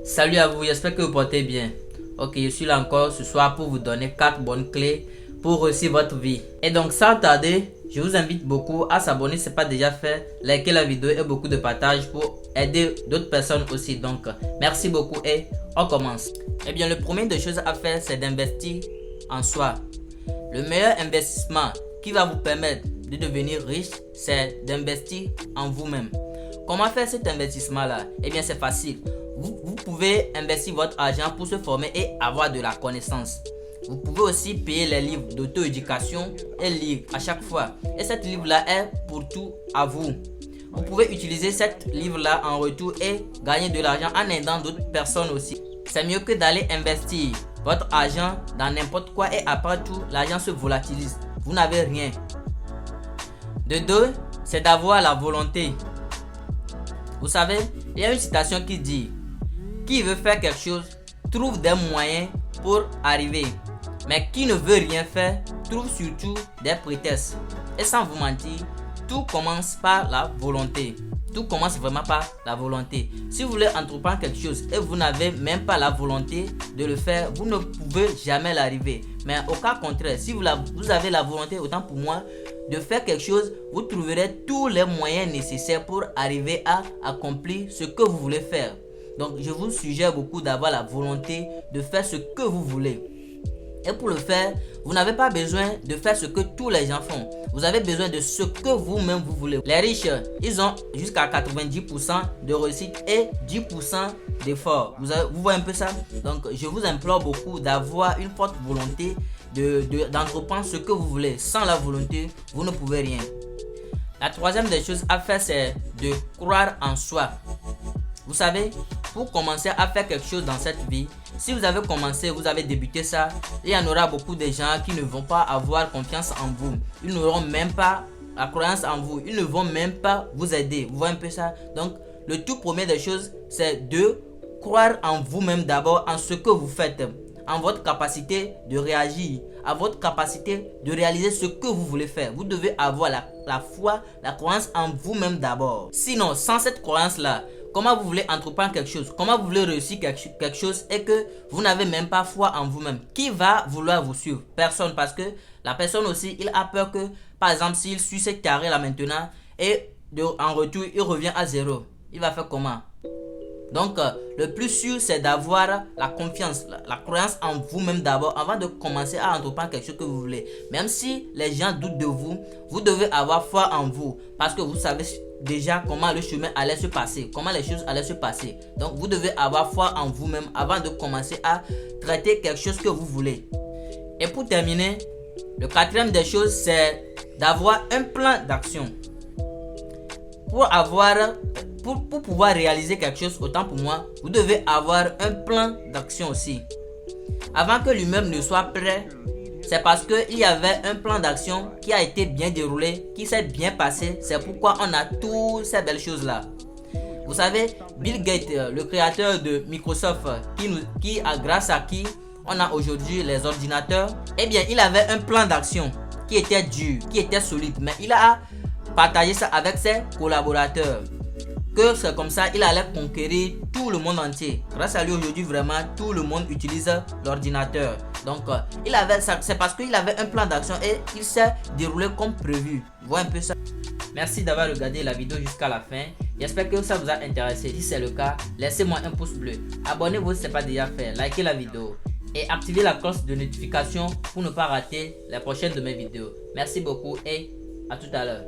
Salut à vous, j'espère que vous portez bien. Ok, je suis là encore ce soir pour vous donner 4 bonnes clés pour réussir votre vie. Et donc sans tarder, je vous invite beaucoup à s'abonner si ce n'est pas déjà fait, liker la vidéo et beaucoup de partage pour aider d'autres personnes aussi. Donc merci beaucoup et on commence. Eh bien, le premier des choses à faire, c'est d'investir en soi. Le meilleur investissement qui va vous permettre de devenir riche, c'est d'investir en vous-même. Comment faire cet investissement-là? Eh bien, c'est facile. Vous pouvez investir votre argent pour se former et avoir de la connaissance. Vous pouvez aussi payer les livres d'auto-éducation et lire à chaque fois. Et cet livre-là est pour tout à vous. Vous pouvez utiliser cet livre-là en retour et gagner de l'argent en aidant d'autres personnes aussi. C'est mieux que d'aller investir votre argent dans n'importe quoi et après tout, l'argent se volatilise. Vous n'avez rien. De deux, c'est d'avoir la volonté. Vous savez, il y a une citation qui dit: qui veut faire quelque chose trouve des moyens pour arriver. Mais qui ne veut rien faire trouve surtout des prétextes. Et sans vous mentir, tout commence par la volonté. Tout commence vraiment par la volonté. Si vous voulez entreprendre quelque chose et vous n'avez même pas la volonté de le faire, vous ne pouvez jamais l'arriver. Mais au cas contraire, si vous avez la volonté, autant pour moi, de faire quelque chose, vous trouverez tous les moyens nécessaires pour arriver à accomplir ce que vous voulez faire. Donc, je vous suggère beaucoup d'avoir la volonté de faire ce que vous voulez. Et pour le faire, vous n'avez pas besoin de faire ce que tous les gens font. Vous avez besoin de ce que vous-même vous voulez. Les riches, ils ont jusqu'à 90% de réussite et 10% d'effort. Vous voyez un peu ça? Donc, je vous implore beaucoup d'avoir une forte volonté d'entreprendre ce que vous voulez. Sans la volonté, vous ne pouvez rien. La troisième des choses à faire, c'est de croire en soi. Vous savez, pour commencer à faire quelque chose dans cette vie, si vous avez commencé, vous avez débuté ça, il y en aura beaucoup de gens qui ne vont pas avoir confiance en vous. Ils n'auront même pas la croyance en vous. Ils ne vont même pas vous aider. Vous voyez un peu ça? Donc, le tout premier des choses, c'est de croire en vous-même d'abord, en ce que vous faites, en votre capacité de réagir, à votre capacité de réaliser ce que vous voulez faire. Vous devez avoir la foi, la croyance en vous-même d'abord. Sinon, sans cette croyance-là, comment vous voulez entreprendre quelque chose? Comment vous voulez réussir quelque chose et que vous n'avez même pas foi en vous-même? Qui va vouloir vous suivre? Personne, parce que la personne aussi, il a peur que, par exemple, s'il suit cette carré là maintenant et en retour, il revient à zéro. Il va faire comment? Donc, le plus sûr, c'est d'avoir la confiance, la croyance en vous-même d'abord avant de commencer à entreprendre quelque chose que vous voulez. Même si les gens doutent de vous, vous devez avoir foi en vous parce que vous savez déjà comment le chemin allait se passer, comment les choses allaient se passer. Donc, vous devez avoir foi en vous-même avant de commencer à traiter quelque chose que vous voulez. Et pour terminer, le quatrième des choses, c'est d'avoir un plan d'action. Pour pouvoir réaliser quelque chose, autant pour moi, vous devez avoir un plan d'action aussi. Avant que l'immeuble ne soit prêt, c'est parce qu'il y avait un plan d'action qui a été bien déroulé, qui s'est bien passé. C'est pourquoi on a toutes ces belles choses-là. Vous savez, Bill Gates, le créateur de Microsoft, grâce à qui on a aujourd'hui les ordinateurs, eh bien, il avait un plan d'action qui était dur, qui était solide, mais il a partagé ça avec ses collaborateurs. Que c'est comme ça, il allait conquérir tout le monde entier. Grâce à lui, aujourd'hui, vraiment, tout le monde utilise l'ordinateur. Donc, c'est parce qu'il avait un plan d'action et il s'est déroulé comme prévu. Vous voyez un peu ça? Merci d'avoir regardé la vidéo jusqu'à la fin. J'espère que ça vous a intéressé. Si c'est le cas, laissez-moi un pouce bleu. Abonnez-vous si ce n'est pas déjà fait. Likez la vidéo. Et activez la cloche de notification pour ne pas rater les prochaines de mes vidéos. Merci beaucoup et à tout à l'heure.